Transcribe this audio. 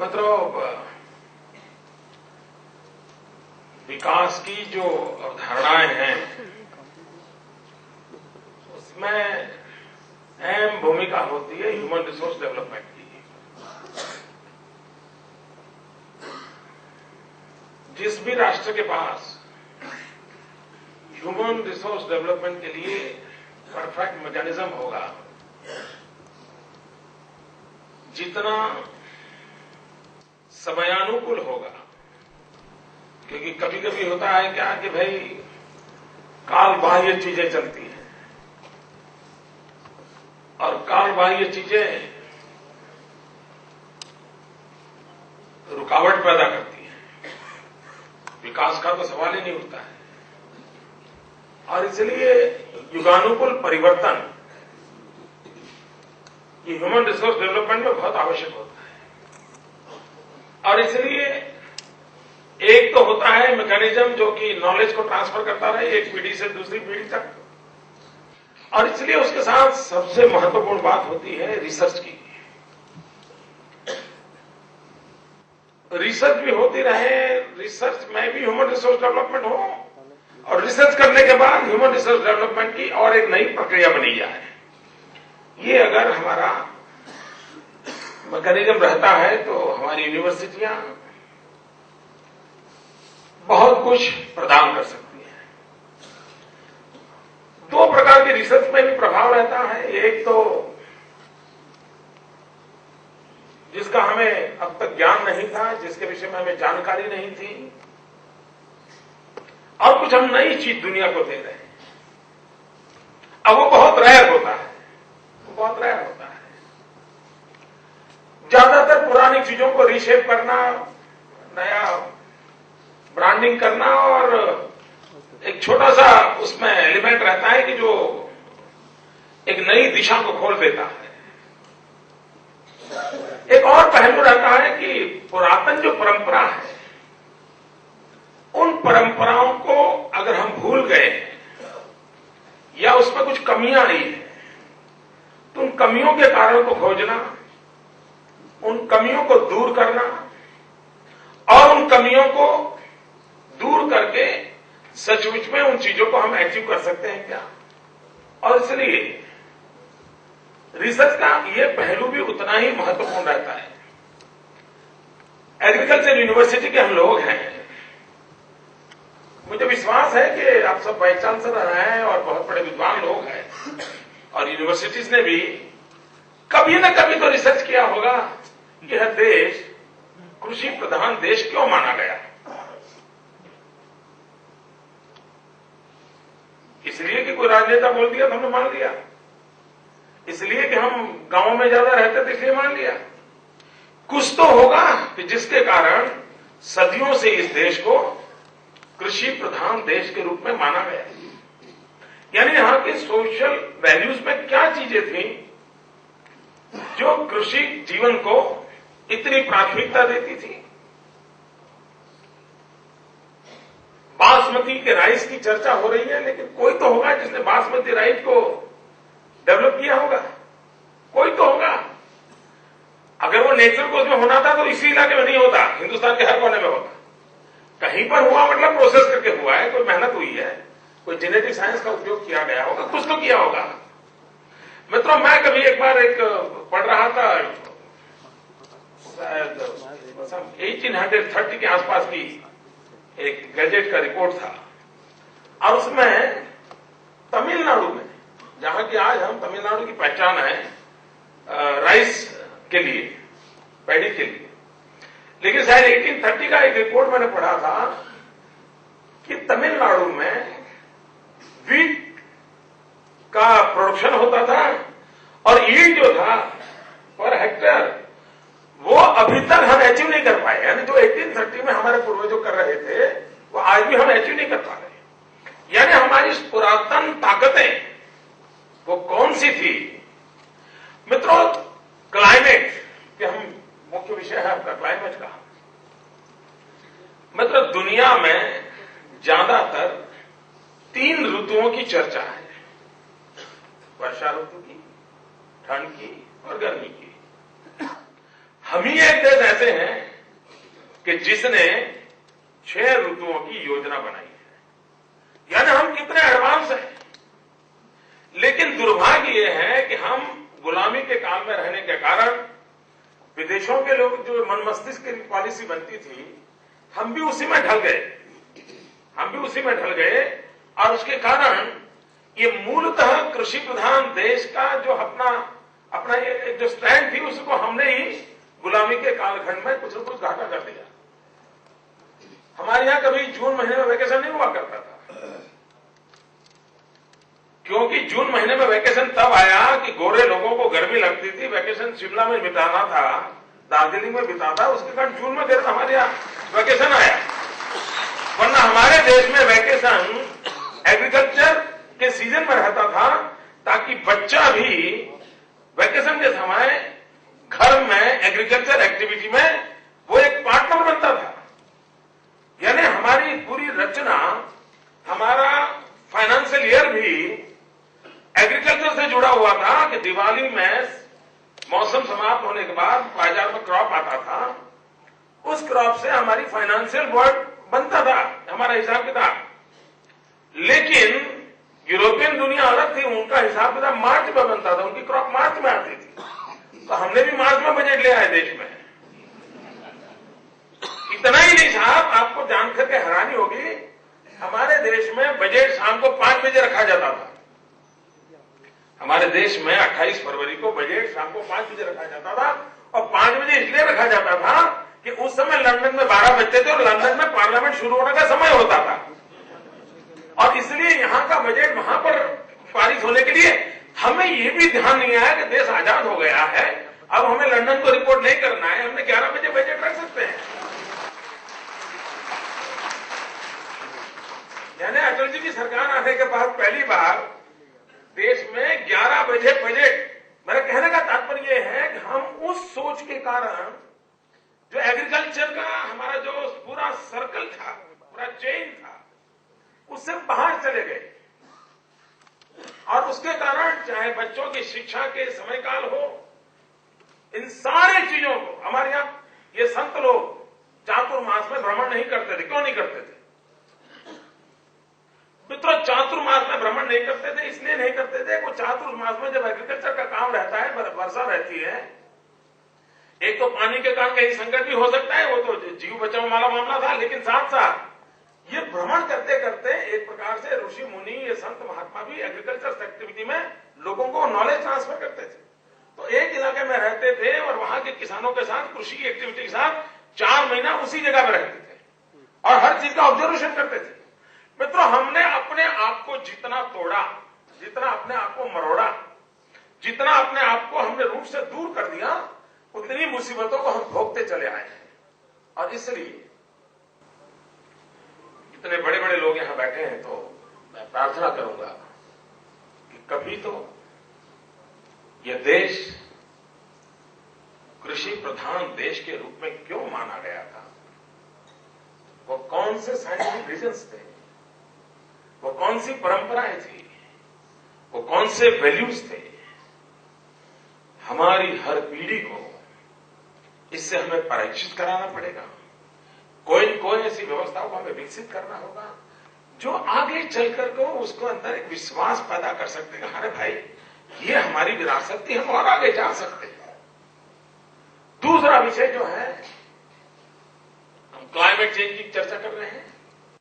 मतलब विकास की जो अवधारणाएं हैं उसमें अहम भूमिका होती है ह्यूमन रिसोर्स डेवलपमेंट की। जिस भी राष्ट्र के पास ह्यूमन रिसोर्स डेवलपमेंट के लिए परफेक्ट मैकेनिज्म होगा, जितना समयानुकूल होगा, क्योंकि कभी कभी होता है क्या कि भाई काल बाह्य चीजें चलती हैं और काल बाह्य चीजें रुकावट पैदा करती हैं, विकास का तो सवाल ही नहीं उठता है। और इसलिए युगानुकूल परिवर्तन ये ह्यूमन रिसोर्स डेवलपमेंट में बहुत आवश्यक होता है। और इसलिए एक तो होता है मैकेनिज्म जो कि नॉलेज को ट्रांसफर करता रहे एक पीढ़ी से दूसरी पीढ़ी तक, और इसलिए उसके साथ सबसे महत्वपूर्ण बात होती है रिसर्च की। रिसर्च भी होती रहे, रिसर्च में भी ह्यूमन रिसोर्स डेवलपमेंट हो, और रिसर्च करने के बाद ह्यूमन रिसोर्स डेवलपमेंट की और एक नई प्रक्रिया बनी जाए। ये अगर हमारा मैकेनिज्म रहता है तो हमारी यूनिवर्सिटियां बहुत कुछ प्रदान कर सकती हैं। दो प्रकार की रिसर्च में भी प्रभाव रहता है। एक तो जिसका हमें अब तक ज्ञान नहीं था, जिसके विषय में हमें जानकारी नहीं थी, और कुछ हम नई चीज दुनिया को दे रहे हैं। अब वो बहुत रेयर होता है, बहुत रेयर होता है। ज्यादातर पुरानी चीजों को रीशेप करना, नया ब्रांडिंग करना, और एक छोटा सा उसमें एलिमेंट रहता है कि जो एक नई दिशा को खोल देता है। एक और पहलू रहता है कि पुरातन जो परंपरा है, उन परंपराओं को अगर हम भूल गए या उसमें कुछ कमियां आई है तो उन कमियों के कारण को खोजना, उन कमियों को दूर करना, और उन कमियों को दूर करके सचमुच में उन चीजों को हम अचीव कर सकते हैं क्या। और इसलिए रिसर्च का यह पहलू भी उतना ही महत्वपूर्ण रहता है। एग्रीकल्चर यूनिवर्सिटी के हम लोग हैं, मुझे विश्वास है कि आप सब वाइस चांसलर हैं और बहुत बड़े विद्वान लोग हैं, और यूनिवर्सिटीज ने भी कभी न कभी तो रिसर्च किया होगा कि यह देश कृषि प्रधान देश क्यों माना गया। इसलिए कि कोई राजनेता बोल दिया तो हमने मान लिया, इसलिए कि हम गांवों में ज्यादा रहते थे इसलिए मान लिया। कुछ तो होगा कि जिसके कारण सदियों से इस देश को कृषि प्रधान देश के रूप में माना गया। यानी यहां के सोशल वैल्यूज में क्या चीजें थी जो कृषि जीवन को इतनी प्राथमिकता देती थी। बासमती के राइस की चर्चा हो रही है, लेकिन कोई तो होगा जिसने बासमती राइस को डेवलप किया होगा, कोई तो होगा। अगर वो नेचुरल कोर्स में होना था तो इसी इलाके में नहीं होता, हिंदुस्तान के हर कोने में होता। कहीं पर हुआ मतलब प्रोसेस करके हुआ है, कोई मेहनत हुई है, कोई जेनेटिक साइंस का उपयोग किया गया होगा, कुछ तो किया होगा। मित्रों, मैं कभी एक बार पढ़ रहा था, शायद 1830 के आसपास की एक गैजेट का रिपोर्ट था, और उसमें तमिलनाडु में, जहां की आज हम तमिलनाडु की पहचान है राइस के लिए, पैडी के लिए, लेकिन शायद 1830 का एक रिपोर्ट मैंने पढ़ा था कि तमिलनाडु में व्हीट का प्रोडक्शन होता था, और यील्ड जो था पर हेक्टेयर वो अभी तक हम अचीव नहीं कर पाए। यानी जो 1830 में हमारे पूर्वजों कर रहे थे वो आज भी हम अचीव नहीं कर पा रहे। यानी हमारी पुरातन ताकतें वो कौन सी थी। मित्रों, क्लाइमेट के हम मुख्य विषय है आपका क्लाइमेट का। मतलब दुनिया में ज्यादातर 3 ऋतुओं की चर्चा है, वर्षा ऋतु की, ठंड की और गर्मी की। हम ही एक देश ऐसे हैं कि जिसने 6 ऋतुओं की योजना बनाई है, यानी हम कितने एडवांस हैं। लेकिन दुर्भाग्य यह है कि हम गुलामी के काल में रहने के कारण विदेशों के लोग जो मन मस्तिष्क की पॉलिसी बनती थी, हम भी उसी में ढल गए और उसके कारण ये मूलतः कृषि प्रधान देश का जो अपना एक जो स्टैंड थी, उसको हमने ही गुलामी के कालखंड में कुछ न कुछ घाटा कर दिया। हमारे यहां कभी जून महीने में वैकेशन नहीं हुआ करता था, क्योंकि जून महीने में वैकेशन तब आया कि गोरे लोगों को गर्मी लगती थी, वैकेशन शिमला में बिताना था, दार्जिलिंग में बिताना था, उसके कारण जून में फिर हमारे यहां वैकेशन आया। वरना हमारे देश में वैकेशन एग्रीकल्चर के सीजन में रहता था, ताकि बच्चा भी वैकेशन के समय घर में एग्रीकल्चर एक्टिविटी में वो एक पार्टनर बनता था। यानी हमारी पूरी रचना, हमारा फाइनेंशियल ईयर भी एग्रीकल्चर से जुड़ा हुआ था कि दिवाली में मौसम समाप्त होने के बाद बाजार में क्रॉप आता था, उस क्रॉप से हमारी फाइनेंशियल वर्ल्ड बनता था, हमारा हिसाब किताब। लेकिन यूरोपियन दुनिया अलग थी, उनका हिसाब किताब मार्च में बनता था, उनकी क्रॉप मार्च में आती थी। तो हमने भी मार्च में बजट ले आए देश में। इतना ही नहीं साहब, आपको जानकर के हैरानी होगी, हमारे देश में बजट शाम को 5 बजे रखा जाता था। हमारे देश में 28 फरवरी को बजट शाम को 5 बजे रखा जाता था, और 5 बजे इसलिए रखा जाता था कि उस समय लंदन में 12 बजते थे और लंदन में पार्लियामेंट शुरू होने का समय होता था, और इसलिए यहां का बजट वहां पर पारित होने के लिए हमें यह भी ध्यान नहीं आया कि देश आजाद हो गया है, अब हमें लंदन को रिपोर्ट नहीं करना है, हमने 11 बजे बजट रख सकते हैं। यानी अटल जी की सरकार आने के बाद पहली बार देश में 11 बजे बजट। मेरा कहने का तात्पर्य यह है कि हम उस सोच के कारण जो एग्रीकल्चर का हमारा जो पूरा सर्कल था, पूरा चेन था, उससे बाहर चले गए, और उसके कारण चाहे बच्चों की शिक्षा के समयकाल हो, इन सारी चीजों को हमारे यहां ये संत लोग चातुर्मास में भ्रमण नहीं करते थे। क्यों नहीं करते थे मित्रों? चातुर्मास में भ्रमण नहीं करते थे, इसलिए नहीं करते थे, वो चातुर्मास में जब एग्रीकल्चर का काम रहता है, वर्षा रहती है, एक तो पानी के कारण कहीं संकट भी हो सकता है, वो तो जीव बचाव वाला मामला था, लेकिन साथ साथ ये भ्रमण करते करते एक प्रकार से ऋषि मुनि, ये संत महात्मा भी एग्रीकल्चर एक्टिविटी में लोगों को नॉलेज ट्रांसफर करते थे। तो एक इलाके में रहते थे और वहां के किसानों के साथ, कृषि की एक्टिविटी के साथ 4 महीना उसी जगह में रहते थे और हर चीज का ऑब्जर्वेशन करते थे। मित्रों, हमने अपने आप को जितना तोड़ा, जितना अपने आप को मरोड़ा, जितना अपने आप को हमने रूट से दूर कर दिया, उतनी मुसीबतों को हम भोगते चले आए हैं। और इसलिए इतने बड़े बड़े लोग यहां बैठे हैं, तो मैं प्रार्थना करूंगा कि कभी तो यह देश कृषि प्रधान देश के रूप में क्यों माना गया था, वो कौन से साइंटिफिक रीजंस थे, वो कौन सी परंपराएं थी, वो कौन से वैल्यूज थे। हमारी हर पीढ़ी को इससे हमें परिचित कराना पड़ेगा। कोई कोई ऐसी व्यवस्थाओं को हमें विकसित करना होगा जो आगे चलकर को उसको अंदर एक विश्वास पैदा कर सकते हैं, अरे भाई ये हमारी विरासत थी, हम और आगे जा सकते हैं। दूसरा विषय जो है, हम क्लाइमेट चेंज की चर्चा कर रहे हैं,